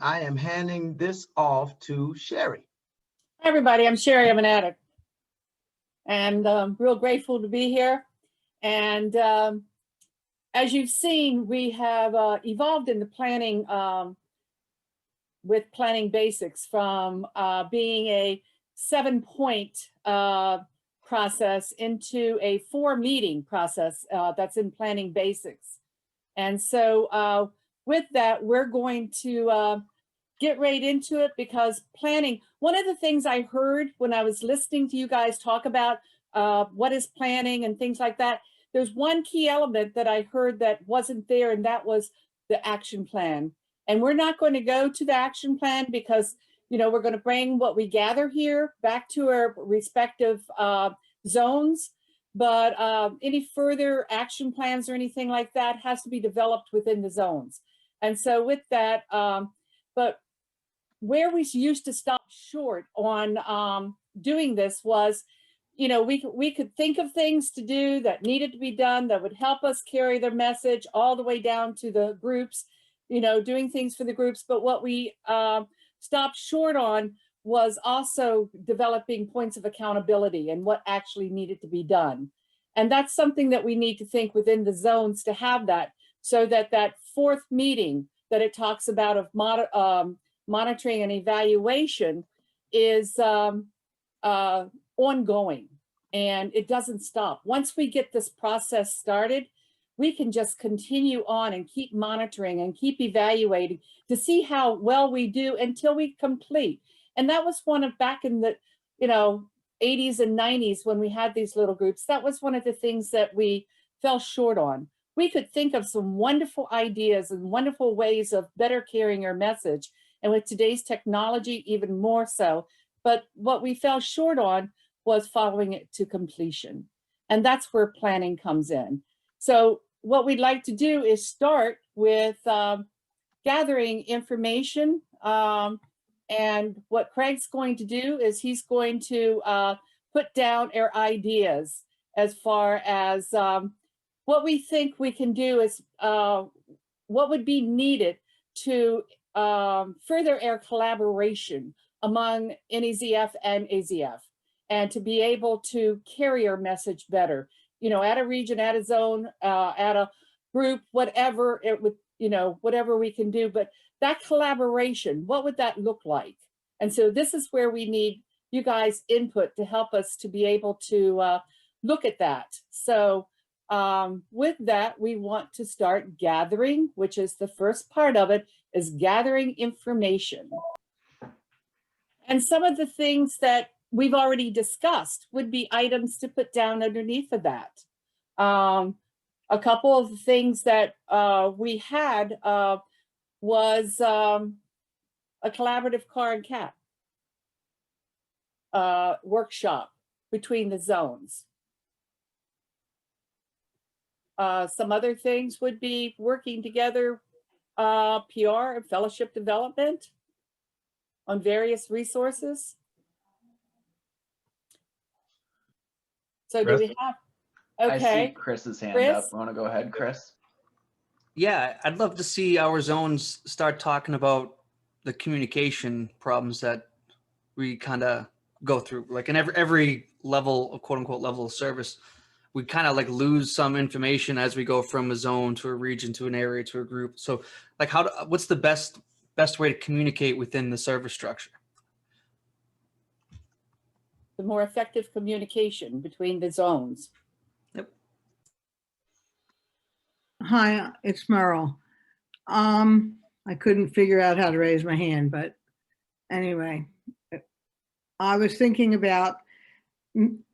I am handing this off to Sherry. Hi, everybody. I'm Sherry. I'm an addict. And real grateful to be here. And as you've seen, we have evolved in the planning with planning basics from being a 7-point process into a 4-meeting process that's in planning basics. And so with that, we're going to get right into it, because planning, one of the things I heard when I was listening to you guys talk about what is planning and things like that, there's one key element that I heard that wasn't there, and that was the action plan. And we're not going to go to the action plan because, you know, we're going to bring what we gather here back to our respective zones. But any further action plans or anything like that has to be developed within the zones. And so with that, but where we used to stop short on doing this was, you know, we could think of things to do that needed to be done that would help us carry their message all the way down to the groups, you know, doing things for the groups. But what we stopped short on was also developing points of accountability and what actually needed to be done. And that's something that we need to think within the zones to have that, so that that 4th meeting that it talks about of monitoring and evaluation is ongoing, and it doesn't stop. Once we get this process started, we can just continue on and keep monitoring and keep evaluating to see how well we do until we complete. And that was one of, back in the, you know, 80s and 90s when we had these little groups, that was one of the things that we fell short on. We could think of some wonderful ideas and wonderful ways of better carrying our message, and with today's technology, even more so. But what we fell short on was following it to completion. And that's where planning comes in. So what we'd like to do is start with gathering information. And what Craig's going to do is he's going to put down our ideas as far as what we think we can do, is what would be needed to further our collaboration among NEZF and AZF, and to be able to carry our message better, you know, at a region, at a zone, at a group, whatever it would, you know, whatever we can do. But that collaboration, what would that look like? And so this is where we need you guys' input to help us to be able to look at that. So with that, we want to start gathering, which is the first part of it, is gathering information. And some of the things that we've already discussed would be items to put down underneath of that. A couple of things that we had was a collaborative car and cat workshop between the zones. Some other things would be working together, PR and fellowship development on various resources. So Chris? do we have, okay. I see Chris's hand Chris? up. Want to go ahead, Chris? Yeah, I'd love to see our zones start talking about the communication problems that we kind of go through. Like in every level of quote unquote level of service, we kind of like lose some information as we go from a zone to a region to an area to a group. So like what's the best way to communicate within the service structure? The more effective communication between the zones. Yep. Hi, it's Merle. I couldn't figure out how to raise my hand, but anyway, I was thinking about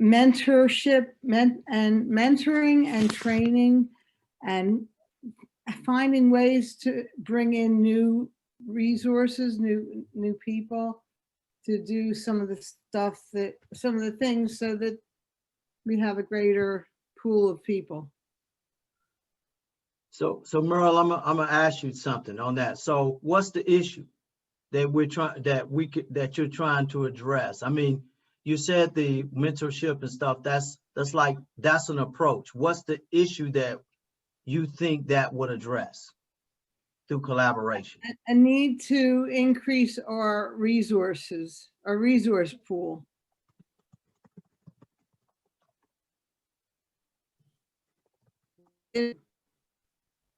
mentorship and mentoring and training and finding ways to bring in new resources, new people to do some of the stuff that, some of the things, so that we have a greater pool of people. So Merle, I'm gonna ask you something on that. So what's the issue that you're trying to address? I mean, you said the mentorship and stuff, that's an approach. What's the issue that you think that would address? through collaboration. A need to increase our resources, our resource pool.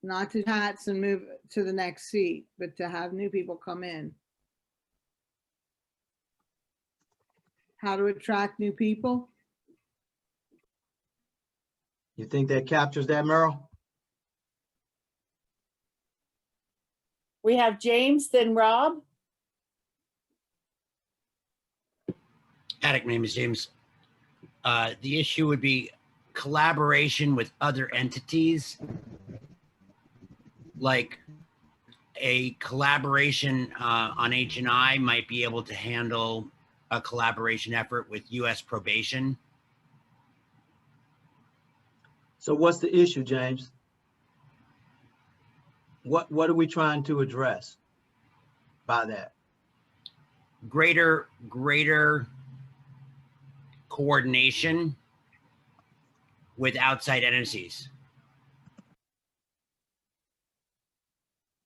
Not to hats and move to the next seat, but to have new people come in. How to attract new people? You think that captures that, Merrill? We have James, then Rob. Attic, my name is James. The issue would be collaboration with other entities, like a collaboration on H&I might be able to handle a collaboration effort with U.S. probation. So what's the issue, James? What are we trying to address by that? Greater coordination with outside entities.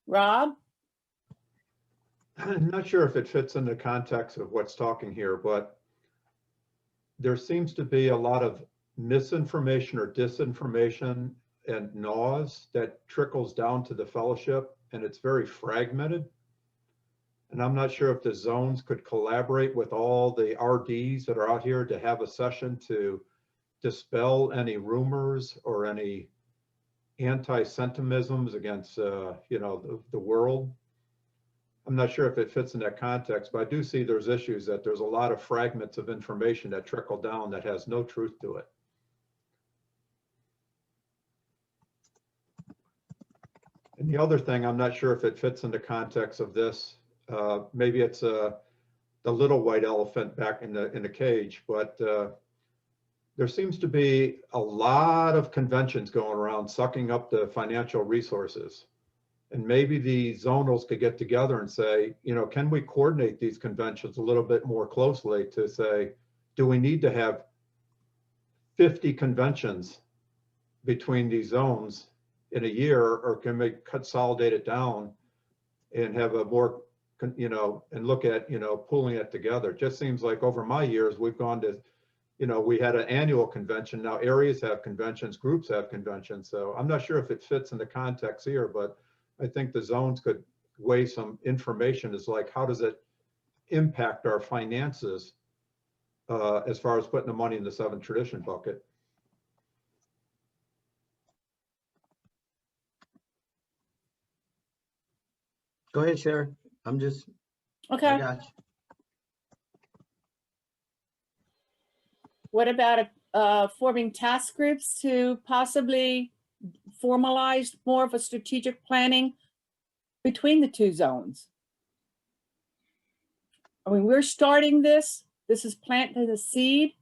Rob? I'm not sure if it fits in the context of what's talking here, but there seems to be a lot of misinformation or disinformation and noise that trickles down to the fellowship, and it's very fragmented. And I'm not sure if the zones could collaborate with all the RDs that are out here to have a session to dispel any rumors or any anti-sentimisms against, you know, the world. I'm not sure if it fits in that context, but I do see there's issues that there's a lot of fragments of information that trickle down that has no truth to it. And the other thing, I'm not sure if it fits in the context of this. Maybe it's the little white elephant back in the cage, but there seems to be a lot of conventions going around sucking up the financial resources. And maybe the zonals could get together and say, you know, can we coordinate these conventions a little bit more closely to say, do we need to have 50 conventions between these zones in a year, or can we consolidate it down and have a more, you know, and look at, you know, pulling it together? It just seems like over my years, we've gone to, you know, we had an annual convention. Now areas have conventions, groups have conventions. So I'm not sure if it fits in the context here, but I think the zones could weigh some information as like, how does it impact our finances as far as putting the money in the 7th tradition bucket? Go ahead, Sherry. I'm just, I Okay. got you. What about forming task groups to possibly formalize more of a strategic planning between the two zones? I mean, we're starting this. This is planting the seed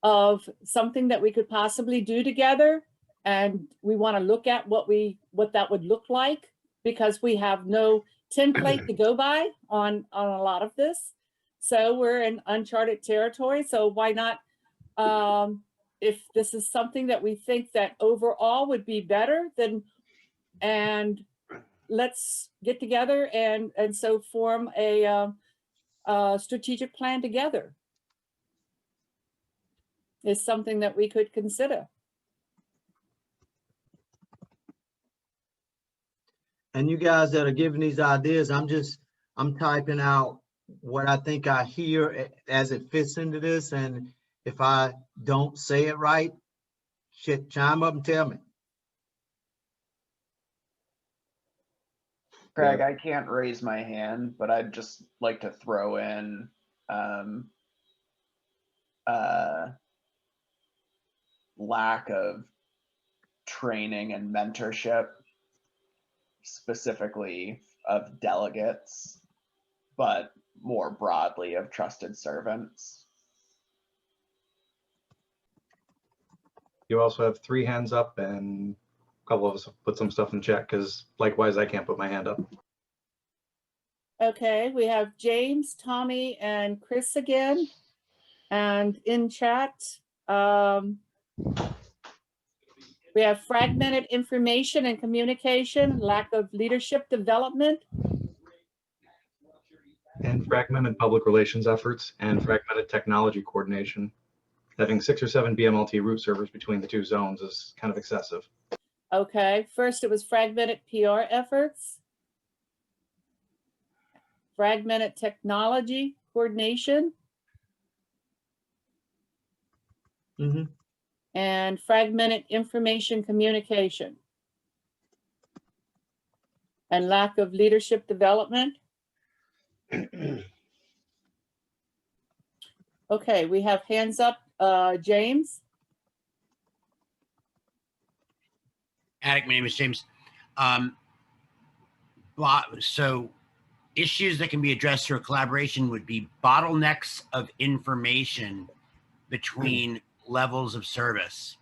of something that we could possibly do together. And we want to look at what that would look like, because we have no template to go by on a lot of this. So we're in uncharted territory. So why not, if this is something that we think that overall would be better, then, and let's get together and so form a strategic plan together. Is something that we could consider. And you guys that are giving these ideas, I'm typing out what I think I hear as it fits into this. And if I don't say it right, shit, chime up and tell me. Craig, I can't raise my hand, but I'd just like to throw in lack of training and mentorship, specifically of delegates, but more broadly of trusted servants. You also have 3 hands up, and a couple of us have put some stuff in chat because likewise, I can't put my hand up. Okay, we have James, Tommy, and Chris again. And in chat, We have fragmented information and communication, lack of leadership development. And fragmented public relations efforts and fragmented technology coordination. Having 6 or 7 BMLT root servers between the two zones is kind of excessive. Okay, first it was fragmented PR efforts. Fragmented technology coordination. Mm-hmm. And fragmented information communication. And lack of leadership development. Okay, we have hands up, James. Attic, my name is James. So issues that can be addressed through collaboration would be bottlenecks of information between levels of service.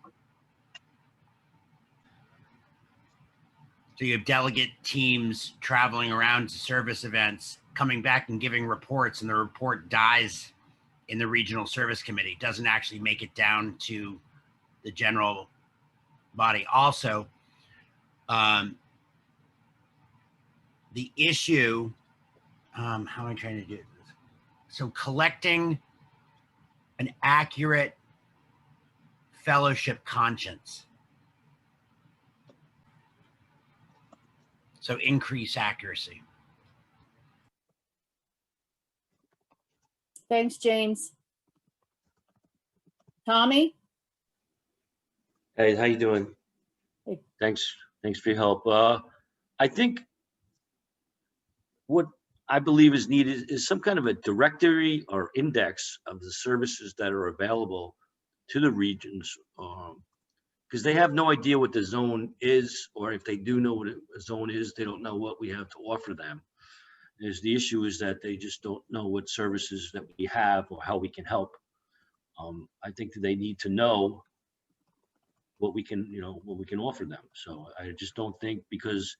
So you have delegate teams traveling around to service events, coming back and giving reports, and the report dies in the regional service committee, doesn't actually make it down to the general body. Also, the issue, how am I trying to do this? So collecting an accurate fellowship conscience. So increase accuracy. Thanks, James. Tommy? Hey, how you doing? Hey. Thanks for your help. I think what I believe is needed is some kind of a directory or index of the services that are available to the regions, because they have no idea what the zone is, or if they do know what a zone is, they don't know what we have to offer them. The issue is that they just don't know what services that we have or how we can help. I think that they need to know what we can, what we can offer them. So I just don't think, because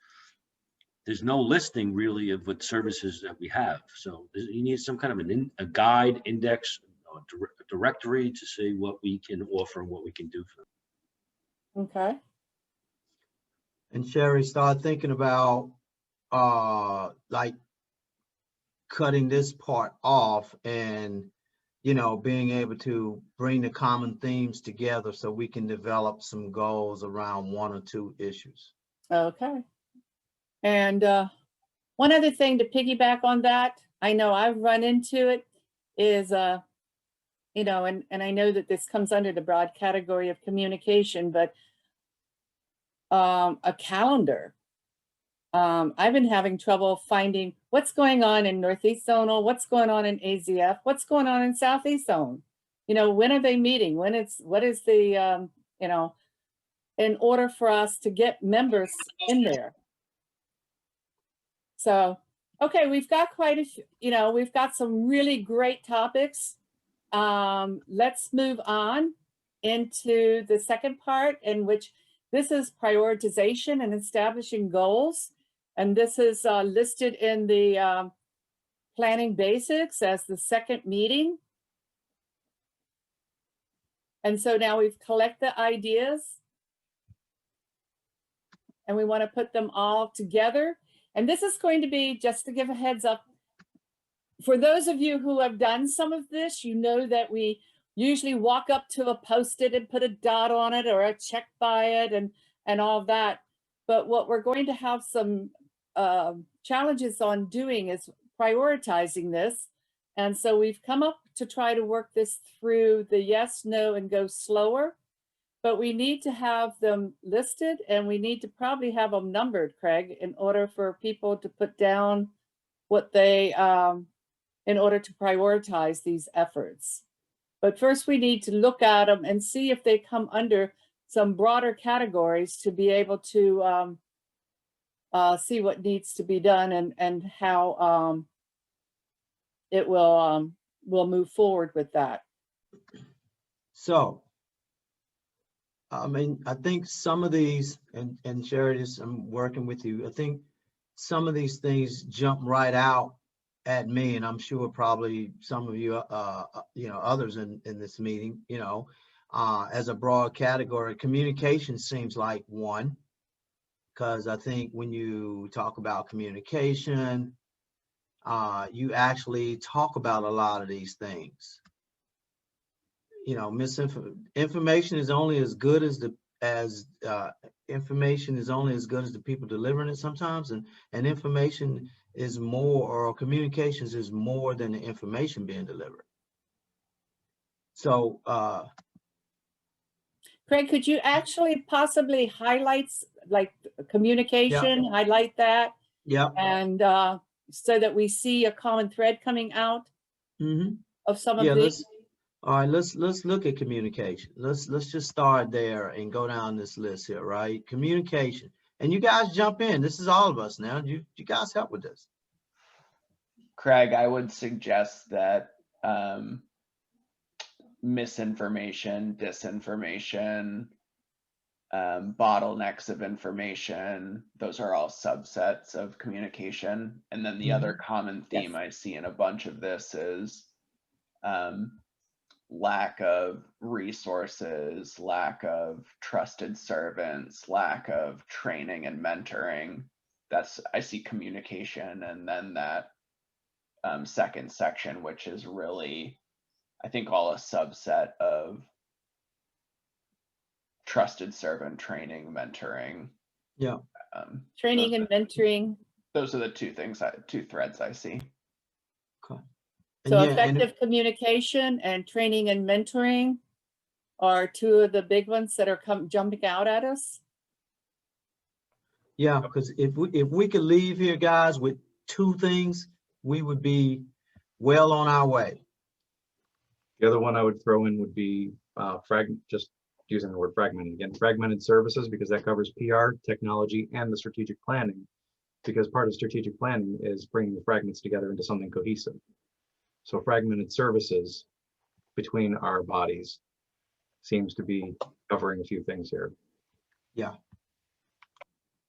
there's no listing really of what services that we have. So you need some kind of a guide, index, a directory to say what we can offer and what we can do for them. Okay. And Sherry, start thinking about like cutting this part off and, being able to bring the common themes together so we can develop some goals around 1 or 2 issues. Okay. And one other thing to piggyback on that, I know I've run into it, is, and I know that this comes under the broad category of communication, but a calendar. I've been having trouble finding what's going on in Northeast Zonal, what's going on in AZF, what's going on in Southeast Zone. When are they meeting? What is the, in order for us to get members in there. So, okay, we've got quite a few, we've got some really great topics. Let's move on into the second part, in which this is prioritization and establishing goals. And this is listed in the planning basics as the second meeting. And so now we've collected ideas and we want to put them all together. And this is going to be, just to give a heads up, for those of you who have done some of this, you know that we usually walk up to a Post-it and put a dot on it or a check by it and all of that. But what we're going to have some challenges on doing is prioritizing this. And so we've come up to try to work this through the yes, no, and go slower. But we need to have them listed, and we need to probably have them numbered, Craig, in order for people to put down what they, in order to prioritize these efforts. But first we need to look at them and see if they come under some broader categories to be able to see what needs to be done and how it will move forward with that. So, I think some of these, and Sherry, I'm working with you, I think some of these things jump right out at me, and I'm sure probably some of you, others in this meeting, as a broad category. Communication seems like one, because I think when you talk about communication, you actually talk about a lot of these things. You know, information is only as good as information is only as good as the people delivering it sometimes, and information is more, or communications is more than the information being delivered. So Craig, could you actually possibly highlight like communication, highlight that? yeah. And so that we see a common thread coming out of some of these. All right, let's look at communication. Let's just start there and go down this list here, right? Communication. And you guys jump in. This is all of us now. You guys help with this. Craig, I would suggest that misinformation, disinformation, bottlenecks of information, those are all subsets of communication. And then the other common theme I see in a bunch of this is lack of resources, lack of trusted servants, lack of training and mentoring. I see communication, and then that second section, which is really, I think, all a subset of trusted servant training, mentoring. Yeah. Training and mentoring. Those are the two threads I see. Okay. So effective communication and training and mentoring are two of the big ones that are jumping out at us. Yeah, because if we could leave here, guys, with two things, we would be well on our way. The other one I would throw in would be just using the word fragmented again, fragmented services, because that covers PR, technology, and the strategic planning, because part of strategic planning is bringing the fragments together into something cohesive. So fragmented services between our bodies seems to be covering a few things here. Yeah.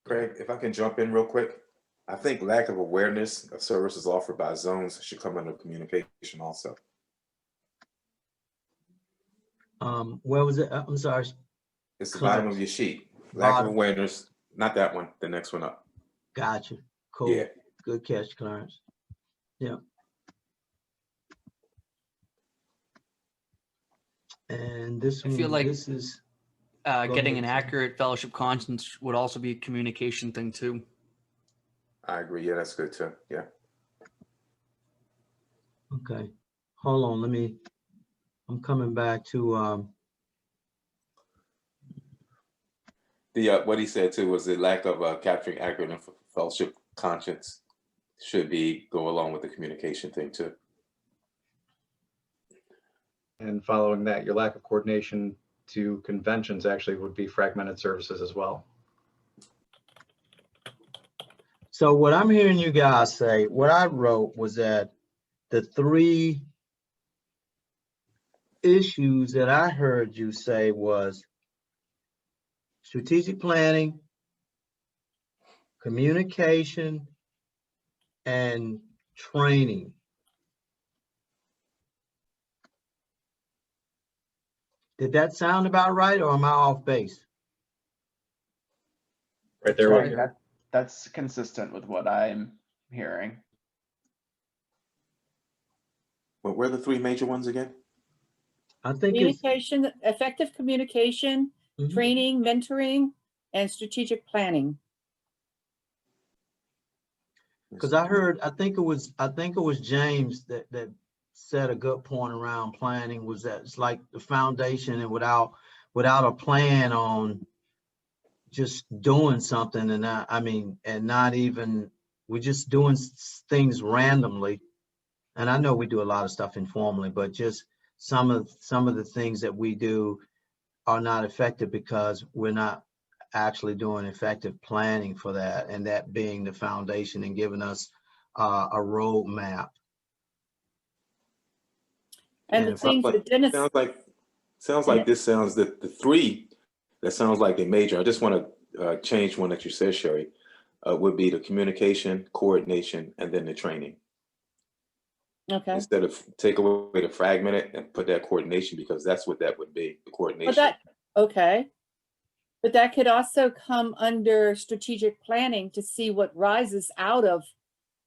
Craig, if I can jump in real quick, I think lack of awareness of services offered by zones should come under communication also. Where was it? I'm sorry. It's the bottom of your sheet. Lack of awareness, not that one, the next one up. Gotcha. Cool. Yeah. Good catch, Clarence. Yeah. And this I feel like this is getting an accurate fellowship conscience would also be a communication thing too. I agree. Yeah, that's good too. Yeah. okay. Hold on. I'm coming back to What he said too was the lack of capturing accurate fellowship conscience should go along with the communication thing too. And following that, your lack of coordination to conventions actually would be fragmented services as well. So what I'm hearing you guys say, what I wrote was that the three issues that I heard you say was strategic planning, communication, and training. Did that sound about right, or am I off base? Right there. Right, that's consistent with what I'm hearing. What were the three major ones again? I think Communication, effective communication, training, mentoring, and strategic planning. because I think it was James that said a good point around planning, was that it's like the foundation, and without a plan on just doing something, and not even, we're just doing things randomly. And I know we do a lot of stuff informally, but just some of the things that we do are not effective because we're not actually doing effective planning for that, and that being the foundation and giving us a roadmap. And the things that Dennis sounds like this sounds that the three that sounds like the major. I just want to change one that you said, Sherry, would be the communication, coordination, and then the training. Okay. instead of take away the fragmented and put that coordination, because that's what that would be, the But coordination. okay. But that could also come under strategic planning to see what rises out of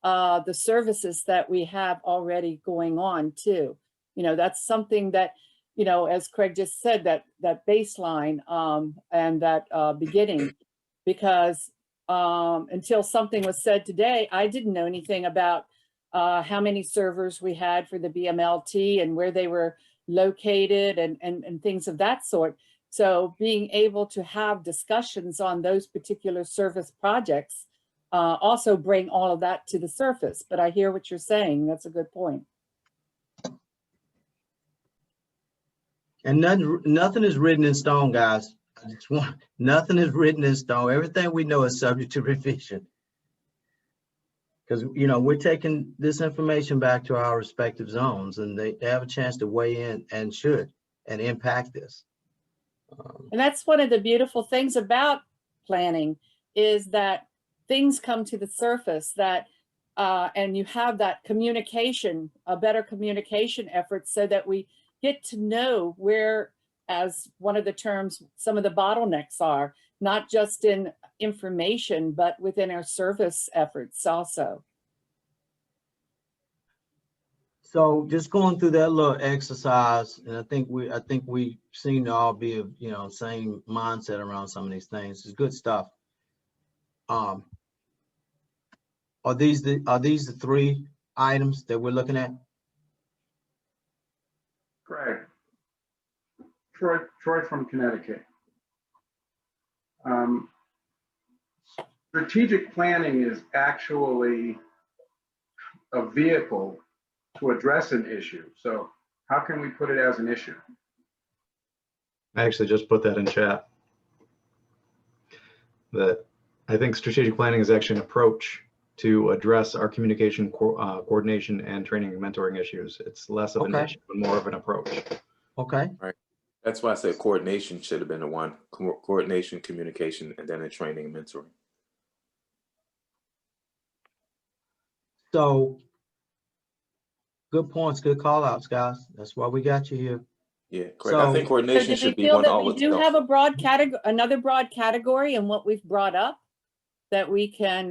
the services that we have already going on too. You know, that's something that, you know, as Craig just said, that baseline and that beginning, because until something was said today, I didn't know anything about how many servers we had for the BMLT and where they were located and things of that sort. So being able to have discussions on those particular service projects also bring all of that to the surface. But I hear what you're saying. That's a good point. And nothing is written in stone, guys. I just want, nothing is written in stone. Everything we know is subject to revision. Because, you know, we're taking this information back to our respective zones, and they have a chance to weigh in and should and impact this. And that's one of the beautiful things about planning, is that things come to the surface that and you have that communication, a better communication effort, so that we get to know where, as one of the terms, some of the bottlenecks are, not just in information, but within our service efforts also. So just going through that little exercise, and I think we seem to all be of, you know, same mindset around some of these things. It's good stuff. Are these the three items that we're looking at? Greg, Troy from Connecticut. Strategic planning is actually a vehicle to address an issue. So how can we put it as an issue? I actually just put that in chat. That I think strategic planning is actually an approach to address our communication, coordination, and training and mentoring issues. It's less of an issue, but more of an approach. Okay. Right. That's why I said coordination should have been the one. Coordination, communication, and then the training and mentoring. So good points, good call outs, guys. That's why we got you here. Yeah, correct. I think coordination So do we should be feel one that all we do itself. have a broad category, another broad category in what we've brought up that we can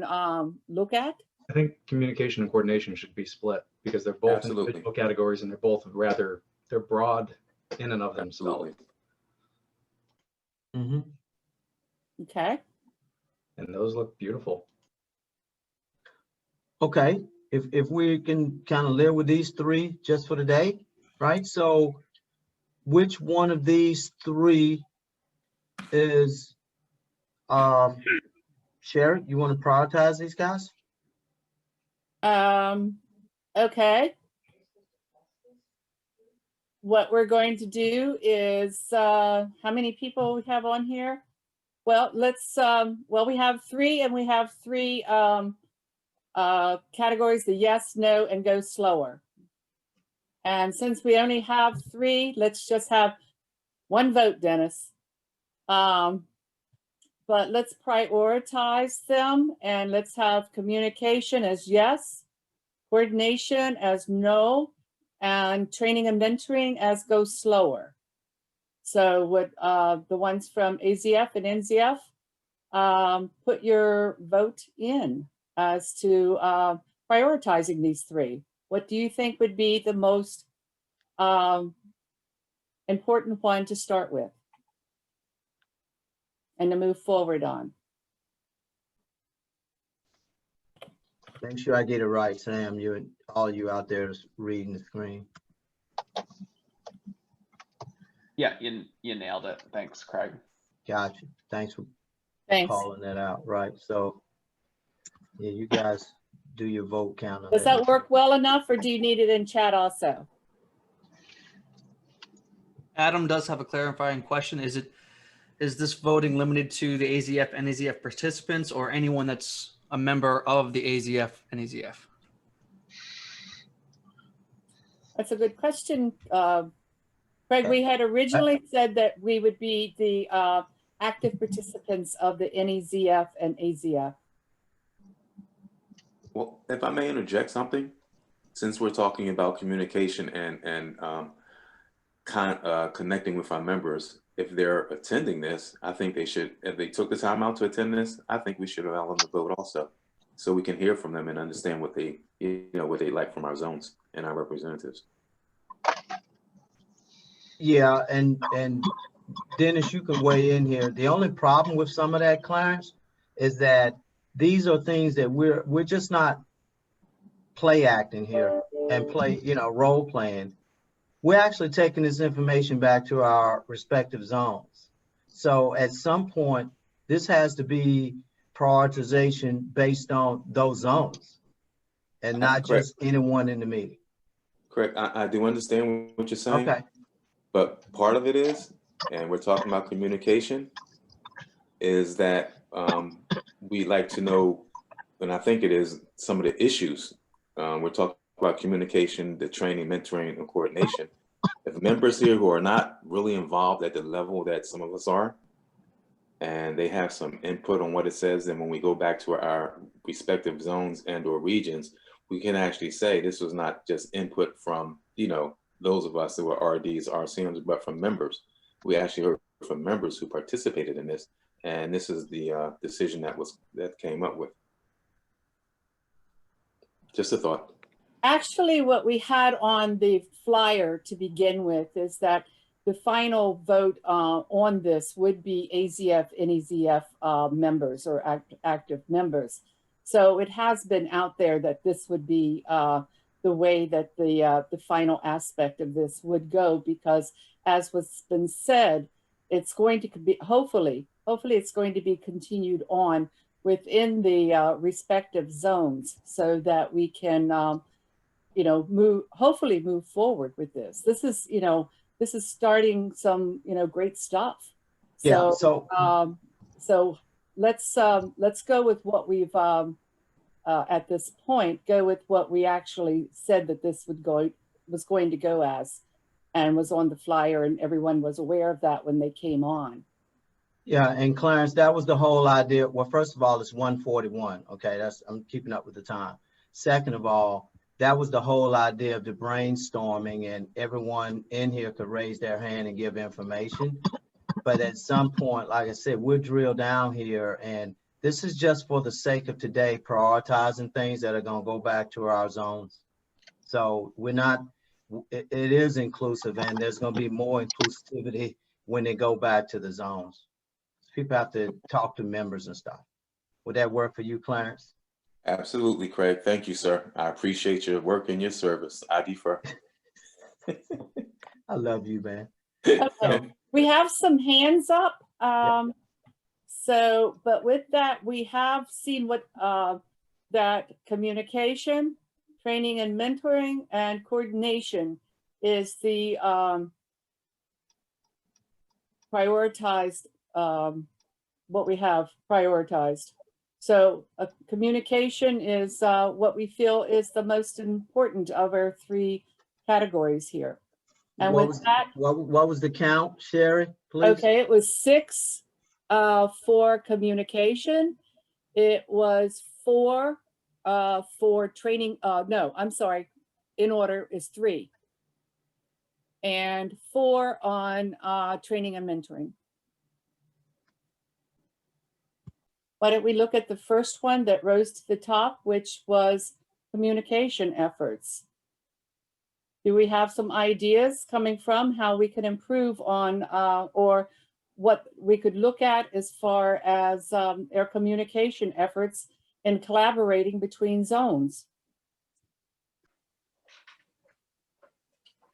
look at? I think communication and coordination should be split because they're both Absolutely. individual categories and they're both rather, they're broad in and of themselves. Mm-hmm. Okay. And those look beautiful. Okay, if we can kind of live with these three just for today, right? So which one of these three is, Sherry, you want to prioritize these guys? Okay. What we're going to do is, how many people we have on here? Well, let's, well, we have three, and we have three categories: the yes, no, and go slower. And since we only have three, let's just have one vote, Dennis. But let's prioritize them, and let's have communication as yes, coordination as no, and training and mentoring as go slower. So what the ones from AZF and NZF, put your vote in as to prioritizing these three. What do you think would be the most important one to start with and to move forward on? Make sure I get it right, Sam. You and all you out there is reading the screen. Yeah, you nailed it. Thanks, Craig. Gotcha. Thanks for Thanks. calling that out. Right. So yeah, you guys do your vote count on Does that work well enough, or do you need it in chat also? Adam does have a clarifying question. Is this voting limited to the AZF and NEZF participants or anyone that's a member of the AZF and NEZF? That's a good question. Craig, we had originally said that we would be the active participants of the NEZF and AZF. Well, if I may interject something. since we're talking about communication and connecting with our members, if they're attending this, I think they should, if they took the time out to attend this, I think we should allow them to vote also. So we can hear from them and understand what they, what they like from our zones and our representatives. Yeah, and Dennis, you can weigh in here. The only problem with some of that, Clarence, is that these are things that we're just not play acting here and play, role playing. We're actually taking this information back to our respective zones. So at some point, this has to be prioritization based on those zones and not just anyone in the meeting. Correct. I do understand what you're saying. Okay. But part of it is, and we're talking about communication, is that we like to know, and I think it is some of the issues. We're talking about communication, the training, mentoring, and coordination. If members here who are not really involved at the level that some of us are, and they have some input on what it says, then when we go back to our respective zones and or regions, we can actually say this was not just input from, those of us that were RDs, RCMs, but from members. We actually heard from members who participated in this, and this is the decision that came up with. Just a thought. Actually, what we had on the flyer to begin with is that the final vote on this would be AZF, NEZF members or active members. So it has been out there that this would be the way that the final aspect of this would go, because as what's been said, it's going to be, hopefully it's going to be continued on within the respective zones so that we can, hopefully move forward with this. This is starting some, great stuff. Yeah. So let's go with what we've, at this point, go with what we actually said that this was going to go as, and was on the flyer, and everyone was aware of that when they came on. Yeah, and Clarence, that was the whole idea. Well, first of all, it's 1:41. Okay, I'm keeping up with the time. Second of all, that was the whole idea of the brainstorming, and everyone in here could raise their hand and give information. But at some point, like I said, we'll drill down here, and this is just for the sake of today, prioritizing things that are going to go back to our zones. So we're not, it is inclusive, and there's going to be more inclusivity when they go back to the zones. People have to talk to members and stuff. Would that work for you, Clarence? Absolutely, Craig. Thank you, sir. I appreciate your work and your service. I defer. I love you, man. Okay. We have some hands up. So, but with that, we have seen what that communication, training and mentoring, and coordination is the prioritized, what we have prioritized. So communication is what we feel is the most important of our three categories here. And what was the count, Sherry, please? Okay, it was 6 for communication. It was 4 for training. No, I'm sorry. In order is 3. And 4 on training and mentoring. Why don't we look at the first one that rose to the top, which was communication efforts? Do we have some ideas coming from how we can improve on or what we could look at as far as our communication efforts in collaborating between zones?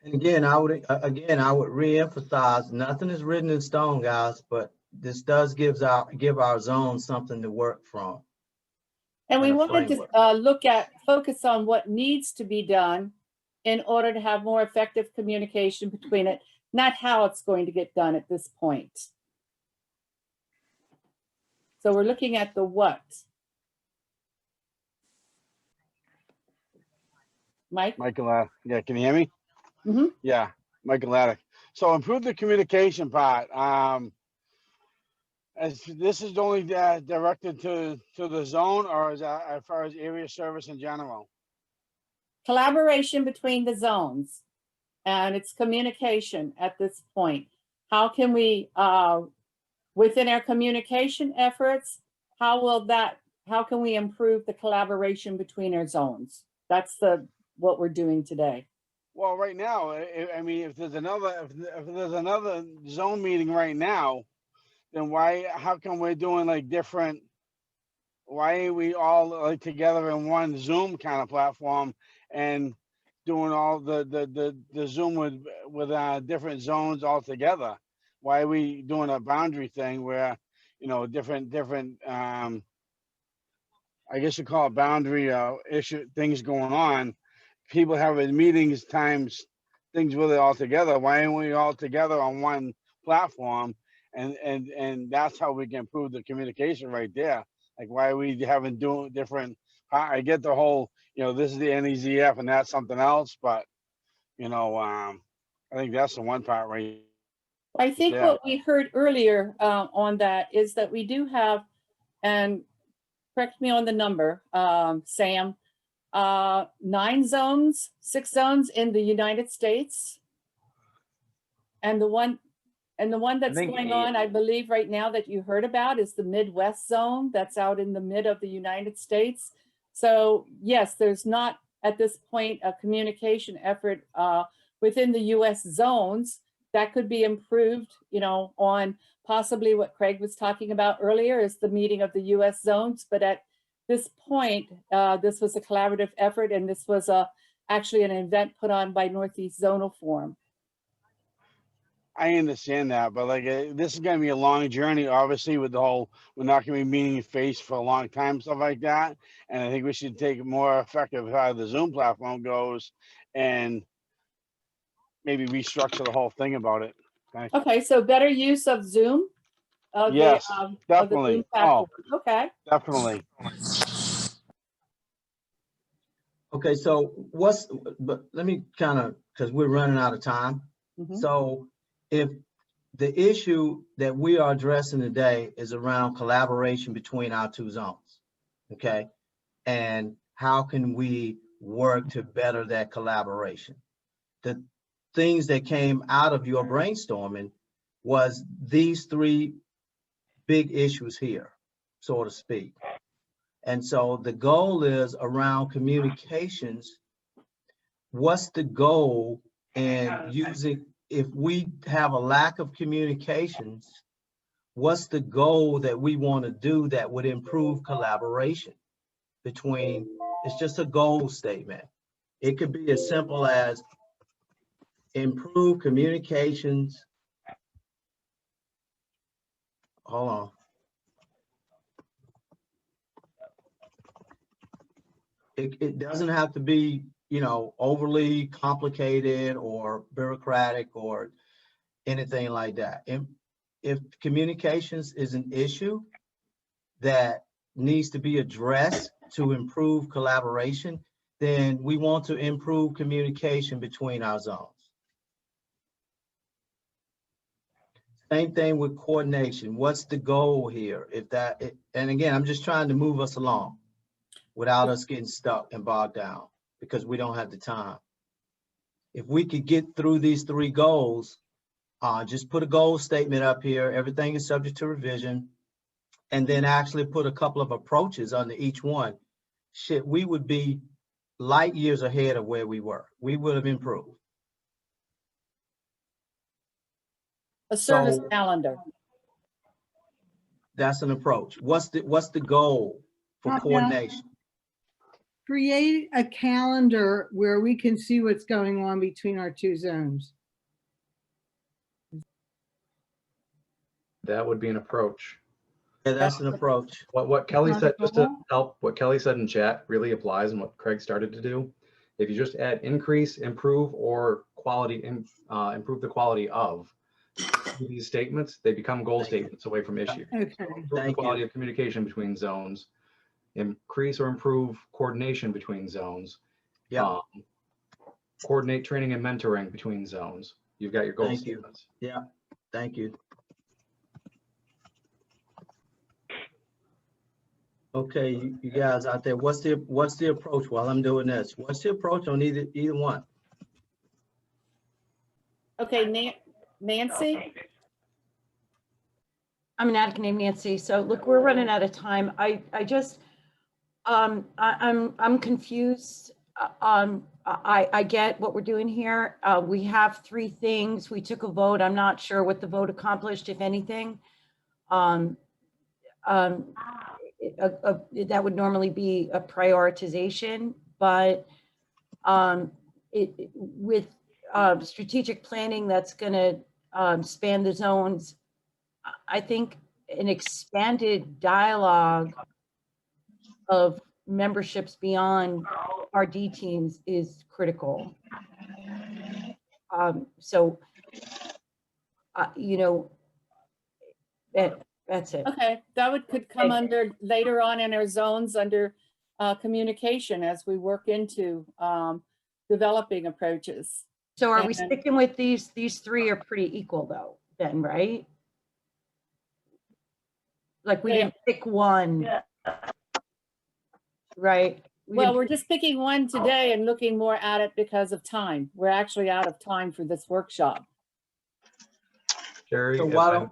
And again, I would reemphasize, nothing is written in stone, guys, but this does give our zone something to work from. And we wanted to focus on what needs to be done in order to have more effective communication between it, not how it's going to get done at this point. So we're looking at the what. Mike? Michael, yeah, can you hear me? Mm-hmm. Yeah, Michael Laddick. So improve the communication part. As this is only directed to the zone, or is that as far as area service in general? collaboration between the zones, and it's communication at this point. How can we, within our communication efforts, how can we improve the collaboration between our zones? That's what we're doing today. Well, right now, I mean, if there's another zone meeting right now, then how come we're doing like different? Why ain't we all like together in one Zoom kind of platform and doing all the Zoom with different zones all together? Why are we doing a boundary thing where, you know, different I guess you call it boundary issue things going on? People having meetings times things with it all together. Why aren't we all together on one platform? And that's how we can improve the communication right there. Like, why are we having doing different? I get the whole, you know, this is the NEZF and that's something else, but you know, I think that's the one part right. I think Yeah. what we heard earlier on that is that we do have, and correct me on the number, Sam, 6 zones in the United States. And the one that's think going 8. on, I believe right now that you heard about is the Midwest zone that's out in the mid of the United States. So yes, there's not at this point a communication effort within the US zones that could be improved, you know, on possibly what Craig was talking about earlier is the meeting of the US zones. But at this point, this was a collaborative effort, and this was actually an event put on by Northeast Zonal Forum. I understand that, but like this is going to be a long journey, obviously, with the whole, we're not going to be meeting face for a long time, stuff like that. And I think we should take more effective how the Zoom platform goes and maybe restructure the whole thing about it. Okay, so better use of Zoom? Of Yes, the, of the Zoom definitely. platform. Okay. Definitely. Okay, so but let me kind of, because we're running out of time. Mhm. So if the issue that we are addressing today is around collaboration between our 2 zones, okay? And how can we work to better that collaboration? The things that came out of your brainstorming was these 3 big issues here, so to speak. And so the goal is around communications. What's the goal in using, if we have a lack of communications, what's the goal that we want to do that would improve collaboration between, it's just a goal statement. It could be as simple as improve communications. Hold on. It doesn't have to be, you know, overly complicated or bureaucratic or anything like that. If communications is an issue that needs to be addressed to improve collaboration, then we want to improve communication between our zones. Same thing with coordination. What's the goal here? And again, I'm just trying to move us along without us getting stuck and bogged down because we don't have the time. If we could get through these 3 goals, just put a goal statement up here. Everything is subject to revision. And then actually put a couple of approaches under each one. Shit, we would be light years ahead of where we were. We would have improved. A service So calendar. that's an approach. What's the goal for coordination? Create a calendar where we can see what's going on between our 2 zones. That would be an approach. Yeah, that's an approach. What Kelly Not said, a just to goal? help, what Kelly said in chat really applies and what Craig started to do. If you just add increase, improve, or quality, improve the quality of these statements, they become goal statements away from issue. Okay. Improve the Thank quality you. of communication between zones, increase or improve coordination between zones. Yeah. Coordinate training and mentoring between zones. You've got your goal Thank you. statements. Yeah, thank you. Okay, you guys out there, what's the approach while I'm doing this? What's the approach on either one? Okay, Nancy? I'm an advocate named Nancy. So look, we're running out of time. I just, I'm confused. I get what we're doing here. We have 3 things. We took a vote. I'm not sure what the vote accomplished, if anything. That would normally be a prioritization, but with strategic planning that's going to span the zones, I think an expanded dialogue of memberships beyond RD teams is critical. You know, that's it. Okay, that could come under later on in our zones under communication as we work into developing approaches. So are we sticking with these 3 are pretty equal though, then, right? Like we didn't pick one, right? Well, we're just picking one today and looking more at it because of time. We're actually out of time for this workshop. Sherry, So if why I'm- don't,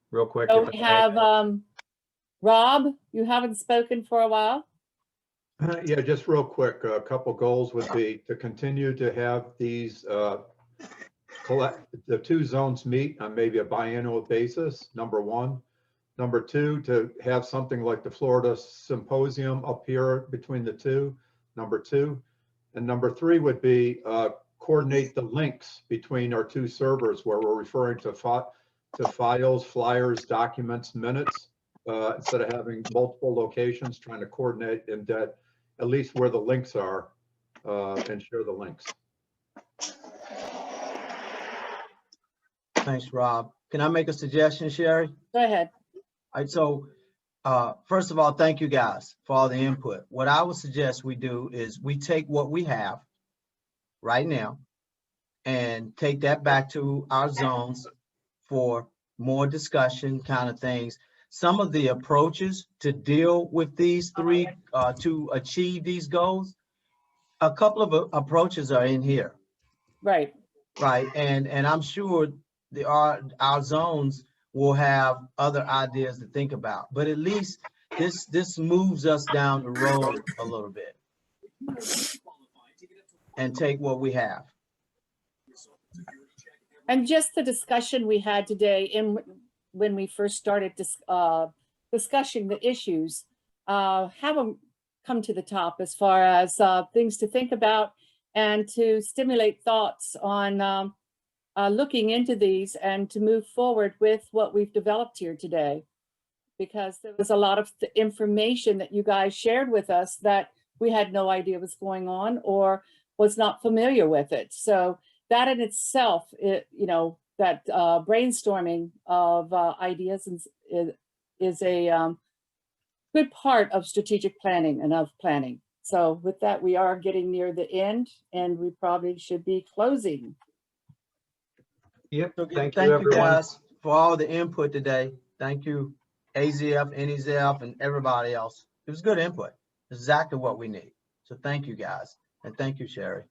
real quick. So if we I may. have Rob, you haven't spoken for a while. Yeah, just real quick, a couple goals would be to continue to have these, the 2 zones meet on maybe a biannual basis, number 1. Number 2, to have something like the Florida Symposium up here between the 2, number 2. And number 3 would be coordinate the links between our 2 servers where we're referring to files, flyers, documents, minutes, instead of having multiple locations, trying to coordinate and that at least where the links are and share the links. thanks, Rob. Can I make a suggestion, Sherry? Go ahead. All right, so first of all, thank you guys for all the input. What I would suggest we do is we take what we have right now and take that back to our zones for more discussion kind of things. Some of the approaches to deal with these 3, to achieve these goals, a couple of approaches are in here. Right. Right, and I'm sure our zones will have other ideas to think about, but at least this moves us down the road a little bit and take what we have. And just the discussion we had today when we first started discussing the issues, have them come to the top as far as things to think about and to stimulate thoughts on looking into these and to move forward with what we've developed here today. Because there was a lot of information that you guys shared with us that we had no idea was going on or was not familiar with it. So that in itself, you know, that brainstorming of ideas is a good part of strategic planning and of planning. So with that, we are getting near the end and we probably should be closing. Yep. So Thank you, everyone. guys for all the input today. Thank you, AZF, NEZF, and everybody else. It was good input. Exactly what we need. So thank you guys. And thank you, Sherry.